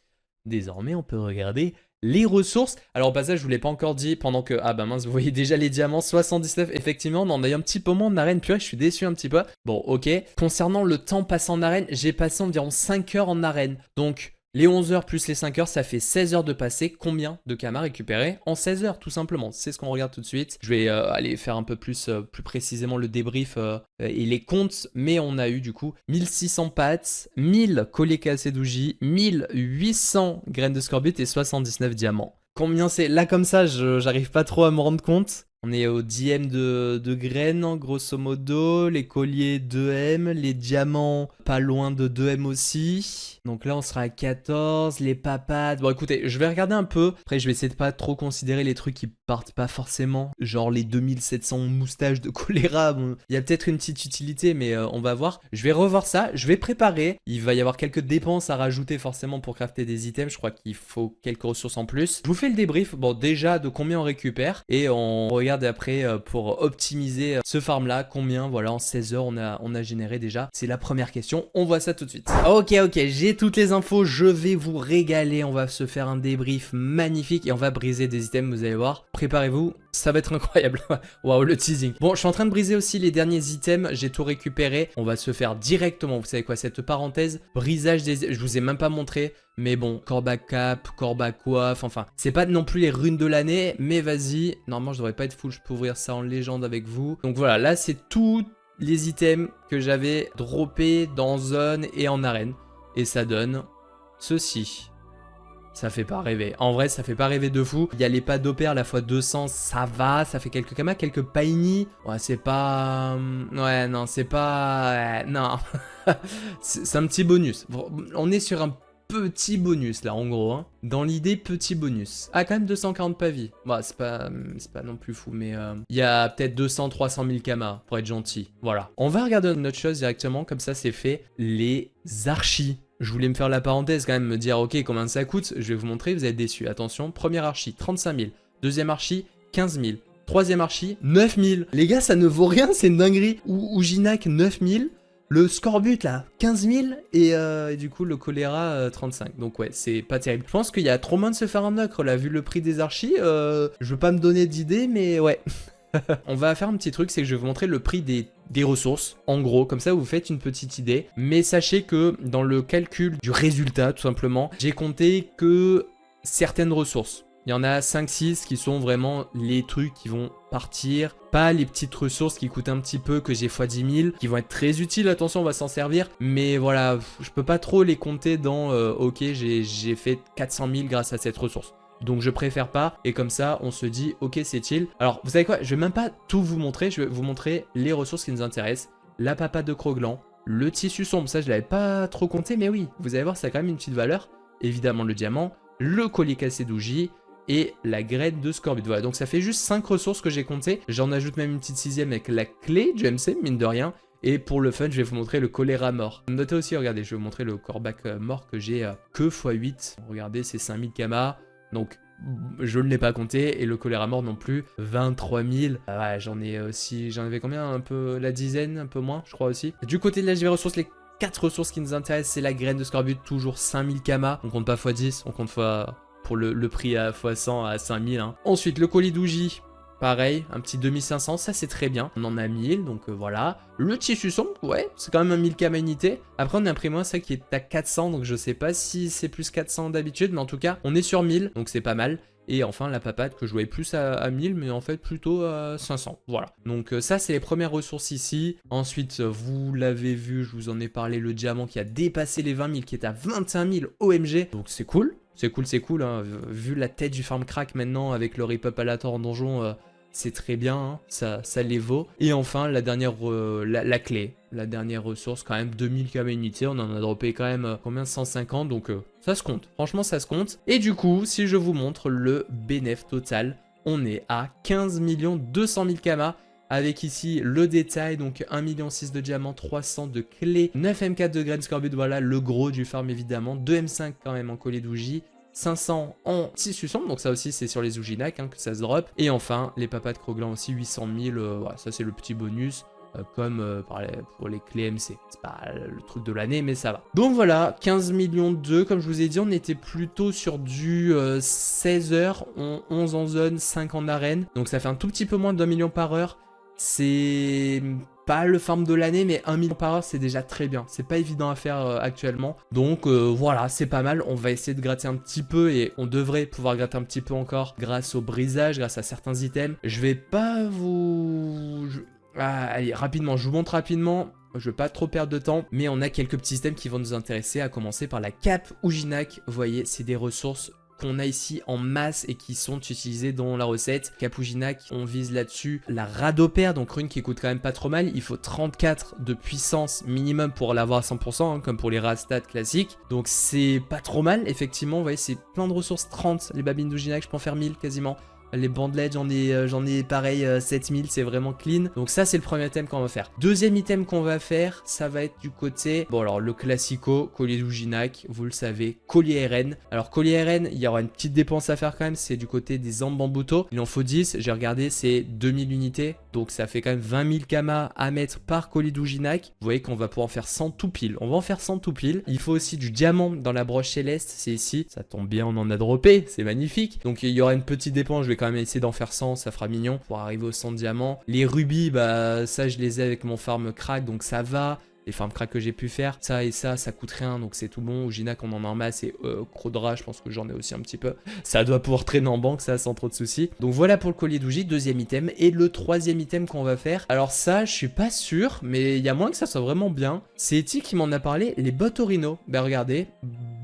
Désormais, on peut regarder les ressources. Alors au passage, je vous l'ai pas encore dit pendant que... Ah bah mince, vous voyez déjà les diamants, 79. Effectivement, on en a eu un petit peu moins en arène. Purée, je suis déçu un petit peu. Bon, ok. Concernant le temps passé en arène, j'ai passé environ 5 heures en arène. Donc... les 11 heures plus les 5 heures, ça fait 16 heures de passé. Combien de kamas récupérés en 16 heures, tout simplement? C'est ce qu'on regarde tout de suite. Je vais aller faire un peu plus précisément le débrief et les comptes. Mais on a eu du coup 1600 pattes, 1000 colliers cassés d'ougie, 1800 graines de scorbut et 79 diamants. Combien c'est? Là comme ça, j'arrive pas trop à me rendre compte. On est au 10ème de graines, grosso modo. Les colliers 2M, les diamants pas loin de 2M aussi. Donc là, on sera à 14. Les papades. Bon, écoutez, je vais regarder un peu. Après, je vais essayer de pas trop considérer les trucs qui partent pas forcément. Genre les 2700 moustaches de choléra. Bon, il y a peut-être une petite utilité, mais on va voir. Je vais revoir ça. Je vais préparer. Il va y avoir quelques dépenses à rajouter forcément pour crafter des items. Je crois qu'il faut quelques ressources en plus. Je vous fais le débrief. Bon, déjà, de combien on récupère. Et on regarde après pour optimiser ce farm là, combien voilà en 16 heures on a généré déjà. C'est la première question, on voit ça tout de suite. Ok, j'ai toutes les infos, je vais vous régaler, on va se faire un débrief magnifique et on va briser des items, vous allez voir. Préparez-vous, ça va être incroyable. Waouh, le teasing. Bon, je suis en train de briser aussi les derniers items, j'ai tout récupéré. On va se faire directement, vous savez quoi, cette parenthèse, brisage des... Je vous ai même pas montré. Mais bon, Corba Cap, Corba Coiffe, enfin, c'est pas non plus les runes de l'année, mais vas-y. Normalement, je devrais pas être full, je peux ouvrir ça en légende avec vous. Donc voilà, là, c'est tous les items que j'avais droppés dans zone et en arène. Et ça donne ceci. Ça fait pas rêver. En vrai, ça fait pas rêver de fou. Il y a les pas d'opère, la fois 200, ça va. Ça fait quelques kamas, quelques paini. Ouais, c'est pas... Ouais, non, c'est pas... Ouais, non. C'est un petit bonus. On est sur un petit bonus là en gros, hein. Dans l'idée petit bonus. Ah, quand même 240 pavis. Bah c'est pas non plus fou, mais il y a peut-être 200-300 000 kamas pour être gentil. Voilà. On va regarder une autre chose directement, comme ça c'est fait. Les archis. Je voulais me faire la parenthèse quand même, me dire ok combien ça coûte. Je vais vous montrer, vous allez être déçus. Attention, première archi 35 000. Deuxième archi 15 000. Troisième archi 9 000. Les gars, ça ne vaut rien, c'est une dinguerie. Ou Ginac 9 000. Le scorbut là, 15 000 et du coup le choléra 35. Donc ouais, c'est pas terrible. Je pense qu'il y a trop moins de se faire un ocre là, vu le prix des archis. Je veux pas me donner d'idées, mais ouais. On va faire un petit truc, c'est que je vais vous montrer le prix des ressources. En gros, comme ça vous faites une petite idée. Mais sachez que dans le calcul du résultat, tout simplement, j'ai compté que certaines ressources. Il y en a 5-6 qui sont vraiment les trucs qui vont partir. Pas les petites ressources qui coûtent un petit peu, que j'ai x 10 000, qui vont être très utiles, attention on va s'en servir. Mais voilà, je peux pas trop les compter dans ok j'ai fait 400 000 grâce à cette ressource. Donc je préfère pas, et comme ça on se dit ok c'est chill. Alors vous savez quoi, je vais même pas tout vous montrer, je vais vous montrer les ressources qui nous intéressent. La papade de Croglan, le tissu sombre, ça je l'avais pas trop compté, mais oui, vous allez voir ça a quand même une petite valeur. Évidemment le diamant, le collier cassé d'ougie et la graine de scorbut. Voilà, donc ça fait juste 5 ressources que j'ai comptées. J'en ajoute même une petite 6ème avec la clé du MC, mine de rien. Et pour le fun, je vais vous montrer le choléra mort. Notez aussi, regardez, je vais vous montrer le corbac mort que j'ai que x8. Regardez, c'est 5000 kamas. Donc, je ne l'ai pas compté. Et le choléra mort non plus, 23 000. Ouais, j'en ai aussi, j'en avais combien? Un peu la dizaine, un peu moins, je crois aussi. Du côté de la JV ressources, les 4 ressources qui nous intéressent, c'est la graine de scorbut, toujours 5000 kamas. On compte pas x10, on compte pour le prix à x100 à 5000. Hein. Ensuite, le colis d'ougie, pareil, un petit 2500, ça c'est très bien. On en a 1000, donc voilà. Le tissu sombre, ouais, c'est quand même un 1000 kama unité. Après, on a imprimé un ça qui est à 400, donc je sais pas si c'est plus 400 d'habitude, mais en tout cas, on est sur 1000, donc c'est pas mal. Et enfin, la papade que je voyais plus à 1000, mais en fait plutôt à 500. Voilà. Donc ça, c'est les premières ressources ici. Ensuite, vous l'avez vu, je vous en ai parlé, le diamant qui a dépassé les 20 000, qui est à 21 000 OMG. Donc c'est cool. C'est cool, hein. Vu la tête du farm crack maintenant avec le rip-up aléatoire en donjon, c'est très bien, hein. Ça les vaut. Et enfin, la dernière, la clé, la dernière ressource, quand même 2000 km unité, on en a droppé quand même combien, 150, donc ça se compte, franchement ça se compte. Et du coup, si je vous montre le bénéf total, on est à 15 200 000 Kama. Avec ici le détail, donc 1,6 million de diamants, 300 de clés, 9 M4 de graines scorbut, voilà le gros du farm évidemment, 2 M5 quand même en collier d'ougie, 500 en tissu sombre, donc ça aussi c'est sur les Ouginac hein, que ça se drop. Et enfin les papas de Kroglan aussi, 800 000, voilà, ça c'est le petit bonus. Comme pour les clés MC. C'est pas le truc de l'année, mais ça va. Donc voilà, 15 millions 2, comme je vous ai dit, on était plutôt sur du 16 heures, 11 en zone, 5 en arène. Donc ça fait un tout petit peu moins de 1 million par heure. C'est pas le farm de l'année, mais 1 million par heure, c'est déjà très bien. C'est pas évident à faire actuellement. Donc voilà, c'est pas mal. On va essayer de gratter un petit peu et on devrait pouvoir gratter un petit peu encore grâce au brisage, grâce à certains items. Je vais pas vous... allez, rapidement, je vous montre rapidement. Je vais pas trop perdre de temps, mais on a quelques petits items qui vont nous intéresser, à commencer par la cape Ouginac. Vous voyez, c'est des ressources qu'on a ici en masse et qui sont utilisées dans la recette. Cape Ouginac, on vise là-dessus la Radopère, donc rune qui coûte quand même pas trop mal. Il faut 34 de puissance minimum pour l'avoir à 100%, hein, comme pour les Rastat classiques. Donc c'est pas trop mal, effectivement. Vous voyez, c'est plein de ressources, 30. Les babines d'Ouginac, je peux en faire 1000 quasiment. Les bandelettes, j'en ai pareil 7000, c'est vraiment clean. Donc ça, c'est le premier item qu'on va faire. Deuxième item qu'on va faire, ça va être du côté... Bon, alors le classico, collier d'Ouginac, vous le savez, collier RN. Alors collier RN, il y aura une petite dépense à faire quand même, c'est du côté des Ambambuto. Il en faut 10, j'ai regardé, c'est 2000 unités. Donc ça fait quand même 20 000 Kama à mettre par collier d'Ouginac. Vous voyez qu'on va pouvoir en faire 100 tout pile. On va en faire 100 tout pile. Il faut aussi du diamant dans la broche céleste, c'est ici. Ça tombe bien, on en a droppé, c'est magnifique. Donc il y aura une petite dépense, je vais quand même essayer d'en faire 100, ça fera mignon pour arriver au 100 diamants. Les rubis, bah ça je les ai avec mon farm crack, donc ça va. Les farm crack que j'ai pu faire, ça et ça coûte rien, donc c'est tout bon. Ouginac on en a en masse et Crodra, je pense que j'en ai aussi un petit peu. Ça doit pouvoir traîner en banque, ça sans trop de soucis. Donc voilà pour le collier d'Ougi, deuxième item. Et le troisième item qu'on va faire, alors ça je suis pas sûr, mais il y a moins que ça soit vraiment bien. C'est Eti qui m'en a parlé, les bottes Orino. Bah regardez,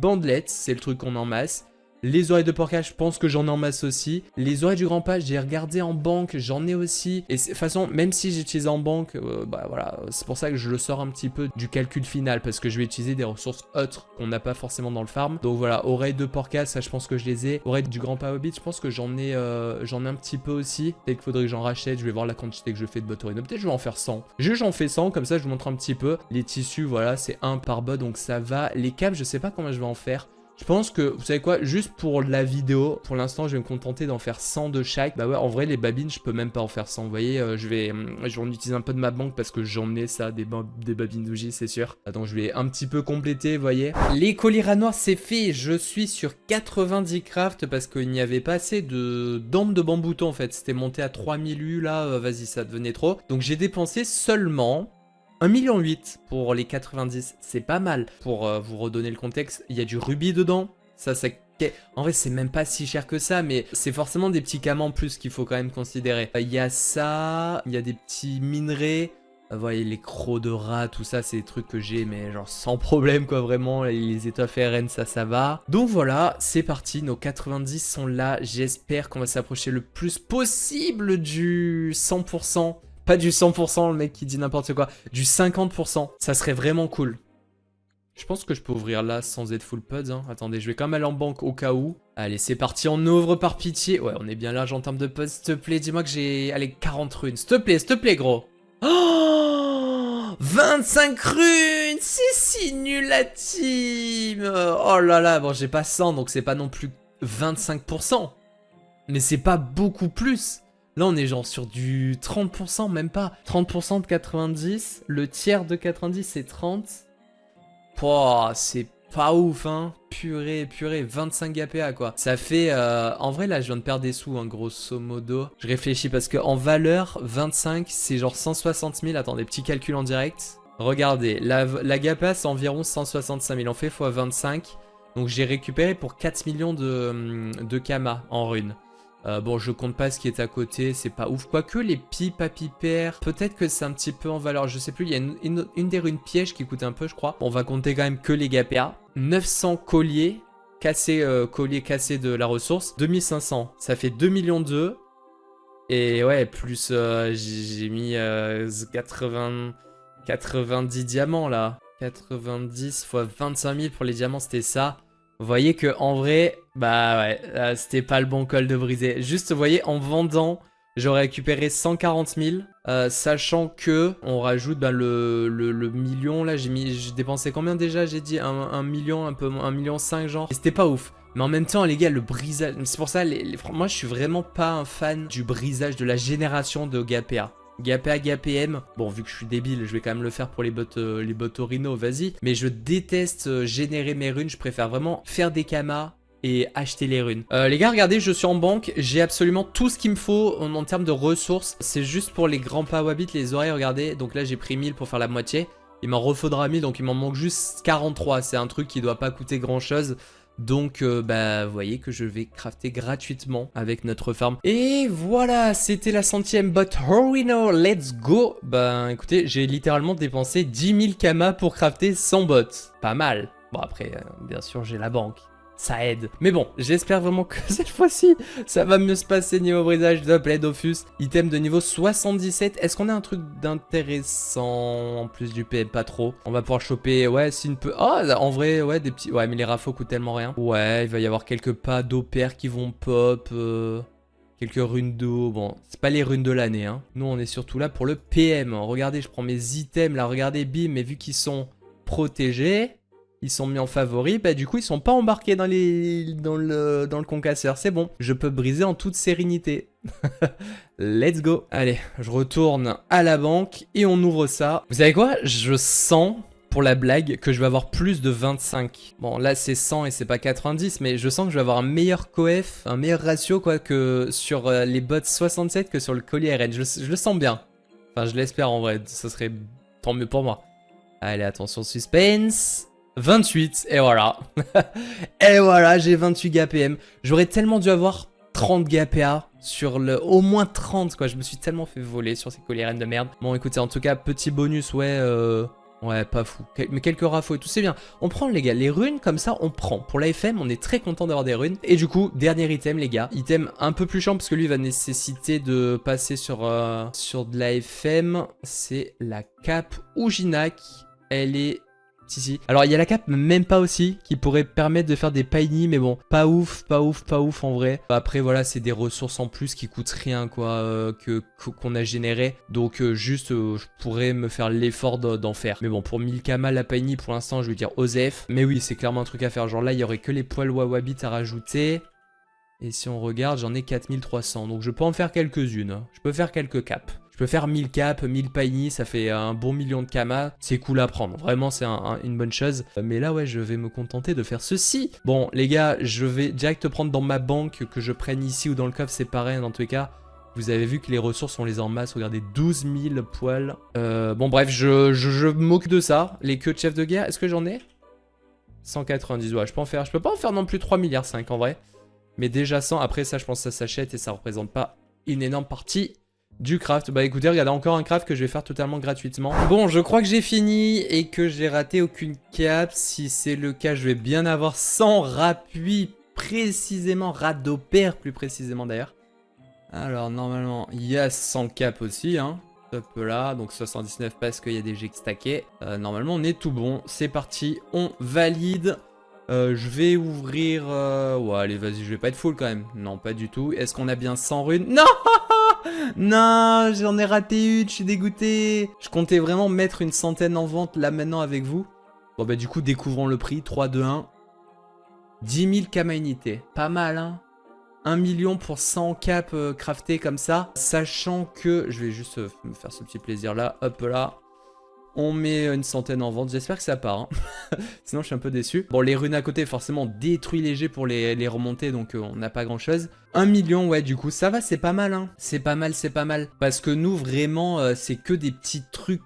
bandelettes, c'est le truc qu'on a en masse. Les oreilles de porcage, je pense que j'en ai en masse aussi. Les oreilles du grand page, j'ai regardé en banque, j'en ai aussi. Et de toute façon, même si j'utilise en banque, bah voilà, c'est pour ça que je le sors un petit peu du calcul final. Parce que je vais utiliser des ressources autres qu'on n'a pas forcément dans le farm. Donc voilà, oreilles de porcage, ça je pense que je les ai. Oreilles du grand Hobbit, je pense que j'en ai un petit peu aussi. Peut-être qu'il faudrait que j'en rachète, je vais voir la quantité que je fais de Botorino. Peut-être que je vais en faire 100. J'en fais 100, comme ça je vous montre un petit peu. Les tissus, voilà, c'est 1 par bot, donc ça va. Les capes, je sais pas combien je vais en faire. Je pense que, vous savez quoi, juste pour la vidéo, pour l'instant, je vais me contenter d'en faire 100 de chaque. Bah ouais, en vrai, les babines, je peux même pas en faire 100. Vous voyez, je vais en utiliser un peu de ma banque parce que j'en ai ça, des babines d'Ougi, c'est sûr. Donc, je vais un petit peu compléter, vous voyez. Les colliers noirs, c'est fait. Je suis sur 90 craft parce qu'il n'y avait pas assez de dampes de bambouton, en fait. C'était monté à 3000 U, là, vas-y, ça devenait trop. Donc, j'ai dépensé seulement 1,8 million pour les 90, c'est pas mal. Pour vous redonner le contexte, il y a du rubis dedans. Ça, en vrai, c'est même pas si cher que ça, mais c'est forcément des petits camans en plus qu'il faut quand même considérer. Il y a ça, il y a des petits minerais. Vous voyez, les crocs de rat, tout ça, c'est des trucs que j'ai, mais genre sans problème, quoi, vraiment. Les étoffes RN, ça va. Donc voilà, c'est parti. Nos 90 sont là. J'espère qu'on va s'approcher le plus possible du 100%. Pas du 100%, le mec qui dit n'importe quoi. Du 50%. Ça serait vraiment cool. Je pense que je peux ouvrir là sans être full puds. Hein. Attendez, je vais quand même aller en banque au cas où. Allez, c'est parti, on ouvre par pitié. Ouais, on est bien large en termes de puds. S'il te plaît, dis-moi que j'ai... Allez, 40 runes. S'il te plaît, gros. Oh, 25 runes. C'est si nul, la team. Oh là là, bon, j'ai pas 100, donc c'est pas non plus 25%. Mais c'est pas beaucoup plus. Là, on est genre sur du 30%, même pas. 30% de 90. Le tiers de 90, c'est 30. Pouah, c'est pas ouf, hein. Purée, 25 APA, quoi. Ça fait... En vrai, là, je viens de perdre des sous, hein, grosso modo. Je réfléchis parce que en valeur, 25, c'est genre 160 000. Attendez, petit calcul en direct. Regardez, la GAPA, c'est environ 165 000. On fait x 25. Donc, j'ai récupéré pour 4 millions de Kama en runes. Bon, je compte pas ce qui est à côté, c'est pas ouf. Quoique les pipes à pipères, peut-être que c'est un petit peu en valeur, je sais plus. Il y a une des runes pièges qui coûte un peu, je crois. On va compter quand même que les GAPA. 900 colliers cassés, de la ressource. 2500, ça fait 2 millions 2. Et ouais, plus j'ai mis 90 diamants là. 90 x 25 000 pour les diamants, c'était ça. Vous voyez que en vrai, bah ouais, c'était pas le bon call de briser. Juste, vous voyez, en vendant, j'aurais récupéré 140 000, sachant que on rajoute le million là. J'ai dépensé combien déjà? J'ai dit un million, un peu 1,5 million genre. Et c'était pas ouf. Mais en même temps, les gars, le brisage, c'est pour ça, moi je suis vraiment pas un fan du brisage de la génération de GAPA. GAPA, GAPM, bon vu que je suis débile, je vais quand même le faire pour les bots Orino, vas-y. Mais je déteste générer mes runes, je préfère vraiment faire des kamas et acheter les runes. Les gars, regardez, je suis en banque, j'ai absolument tout ce qu'il me faut en termes de ressources. C'est juste pour les grands Pawabits, les oreilles, regardez. Donc là, j'ai pris 1000 pour faire la moitié. Il m'en refaudra 1000, donc il m'en manque juste 43. C'est un truc qui doit pas coûter grand chose. Donc bah vous voyez que je vais crafter gratuitement avec notre farm. Et voilà, c'était la 100e bot Orino, let's go. Bah écoutez, j'ai littéralement dépensé 10 000 kamas pour crafter 100 bots. Pas mal. Bon après, bien sûr j'ai la banque. Ça aide. Mais bon, j'espère vraiment que cette fois-ci, ça va mieux se passer niveau brisage. S'il te plaît, Dofus. Item de niveau 77. Est-ce qu'on a un truc d'intéressant en plus du PM? Pas trop. On va pouvoir choper, ouais, si une peu... Oh, en vrai, ouais, des petits... Ouais, mais les rafaux coûtent tellement rien. Ouais, il va y avoir quelques pas d'opères qui vont pop. Quelques runes d'eau. Bon, c'est pas les runes de l'année, hein. Nous, on est surtout là pour le PM. Regardez, je prends mes items, là, regardez, bim. Mais vu qu'ils sont protégés... Ils sont mis en favori, bah du coup ils sont pas embarqués dans le concasseur, c'est bon. Je peux briser en toute sérénité. Let's go. Allez, je retourne à la banque et on ouvre ça. Vous savez quoi? Je sens, pour la blague, que je vais avoir plus de 25. Bon là c'est 100 et c'est pas 90, mais je sens que je vais avoir un meilleur coef, un meilleur ratio quoi que sur les bots 67 que sur le collier RN. Je le sens bien. Enfin je l'espère en vrai, ce serait tant mieux pour moi. Allez attention suspense. 28, et voilà. Et voilà, j'ai 28 GAPM. J'aurais tellement dû avoir 30 GAPA sur le... Au moins 30, quoi. Je me suis tellement fait voler sur ces colliers reines de merde. Bon, écoutez, en tout cas, petit bonus, ouais... Ouais, pas fou. Mais quelques rafos et tout, c'est bien. On prend, les gars, les runes, comme ça, on prend. Pour la FM, on est très content d'avoir des runes. Et du coup, dernier item, les gars. Item un peu plus chiant, parce que lui va nécessiter de passer sur de la FM. C'est la cape Ujinac. Elle est... Si. Alors il y a la cape même pas aussi qui pourrait permettre de faire des paini, mais bon, pas ouf en vrai. Après voilà, c'est des ressources en plus qui coûtent rien quoi, qu'on a généré. Donc juste je pourrais me faire l'effort d'en faire. Mais bon, pour 1000 kamas la paini pour l'instant je vais dire Osef. Mais oui, c'est clairement un truc à faire. Genre là il y aurait que les poils Wawabit à rajouter. Et si on regarde, j'en ai 4300. Donc je peux en faire quelques-unes. Je peux faire quelques caps. Je peux faire 1000 caps, 1000 paini, ça fait un bon million de kamas. C'est cool à prendre, vraiment c'est une bonne chose. Mais là ouais, je vais me contenter de faire ceci. Bon les gars, je vais direct prendre dans ma banque, que je prenne ici ou dans le coffre, c'est pareil dans tous les cas. Vous avez vu que les ressources on les a en masse, regardez 12 000 poils. Bon bref, je m'occupe de ça. Les queues de chef de guerre, est-ce que j'en ai 190, ouais, je peux pas en faire non plus 3,5 milliards en vrai. Mais déjà 100, après ça je pense que ça s'achète et ça représente pas une énorme partie du craft. Bah écoutez, regardez encore un craft que je vais faire totalement gratuitement. Bon, je crois que j'ai fini et que j'ai raté aucune cap. Si c'est le cas, je vais bien avoir 100 rappuis précisément, radopère plus précisément d'ailleurs. Alors normalement, il y a 100 cap aussi, hein. Hop là, donc 79 parce qu'il y a des G stackés. Normalement, on est tout bon. C'est parti, on valide. Je vais ouvrir... Ouais, allez, vas-y, je vais pas être full quand même. Non, pas du tout. Est-ce qu'on a bien 100 runes? Non! Non, j'en ai raté une, je suis dégoûté. Je comptais vraiment mettre une centaine en vente là maintenant avec vous. Bon bah du coup, découvrons le prix. 3, 2, 1. 10 000 kamas unités. Pas mal, hein. 1 million pour 100 caps craftés comme ça. Sachant que... Je vais juste me faire ce petit plaisir là. Hop là. On met une centaine en vente, j'espère que ça part, hein. Sinon je suis un peu déçu. Bon, les runes à côté, forcément détruit léger pour les remonter, donc on n'a pas grand chose. 1 million, ouais, du coup, ça va, c'est pas mal, hein. C'est pas mal, c'est pas mal. Parce que nous, vraiment, c'est que des petits trucs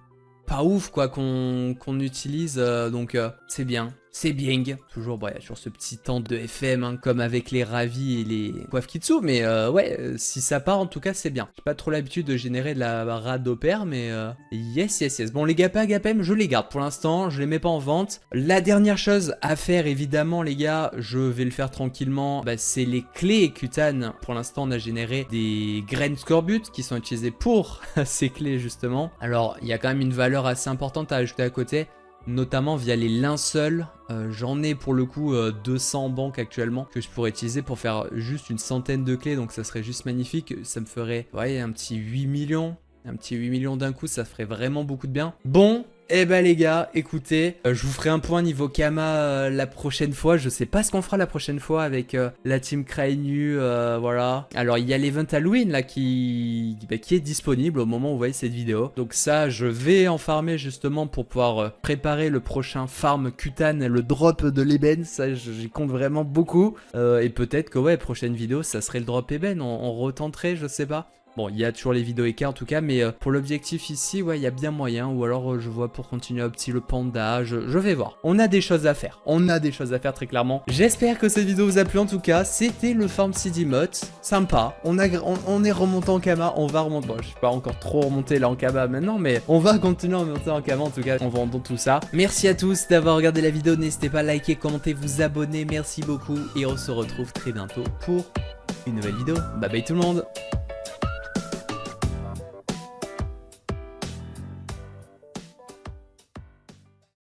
pas ouf, quoi, qu'on utilise, donc c'est bien. C'est bien. Toujours, bon, il y a toujours ce petit temps de FM, hein, comme avec les ravis et les coiffes kitsu, mais ouais, si ça part, en tout cas, c'est bien. J'ai pas trop l'habitude de générer de la rade d'opère, mais yes, yes, yes. Bon, les GAPM, je les garde pour l'instant, je les mets pas en vente. La dernière chose à faire, évidemment, les gars, je vais le faire tranquillement, bah, c'est les clés Kutan. Pour l'instant, on a généré des graines scorbut qui sont utilisées pour ces clés, justement. Alors, il y a quand même une valeur assez importante à ajouter à côté. notamment via les linceuls. J'en ai pour le coup 200 en banque actuellement que je pourrais utiliser pour faire juste une centaine de clés, donc ça serait juste magnifique. Ça me ferait un petit 8 millions. Un petit 8 millions d'un coup, ça ferait vraiment beaucoup de bien. Bon, eh ben les gars, écoutez, je vous ferai un point niveau Kama la prochaine fois. Je sais pas ce qu'on fera la prochaine fois avec la team Krainu, voilà. Alors il y a l'event Halloween là qui est disponible au moment où vous voyez cette vidéo. Donc ça, je vais en farmer justement pour pouvoir préparer le prochain farm Kutan, le drop de l'Eben. Ça, j'y compte vraiment beaucoup. Et peut-être que prochaine vidéo, ça serait le drop Eben. On retenterait, je sais pas. Bon, il y a toujours les vidéos écarts en tout cas, mais pour l'objectif ici, il y a bien moyen. Ou alors je vois pour continuer à petit le panda, je vais voir. On a des choses à faire. On a des choses à faire très clairement. J'espère que cette vidéo vous a plu en tout cas. C'était le Farm City Mode. Sympa. On est remonté en Kama. On va remonter. Bon, je suis pas encore trop remonté là en Kama maintenant, mais on va continuer à remonter en Kama en tout cas en vendant tout ça. Merci à tous d'avoir regardé la vidéo. N'hésitez pas à liker, commenter, vous abonner. Merci beaucoup. Et on se retrouve très bientôt pour une nouvelle vidéo. Bye bye tout le monde.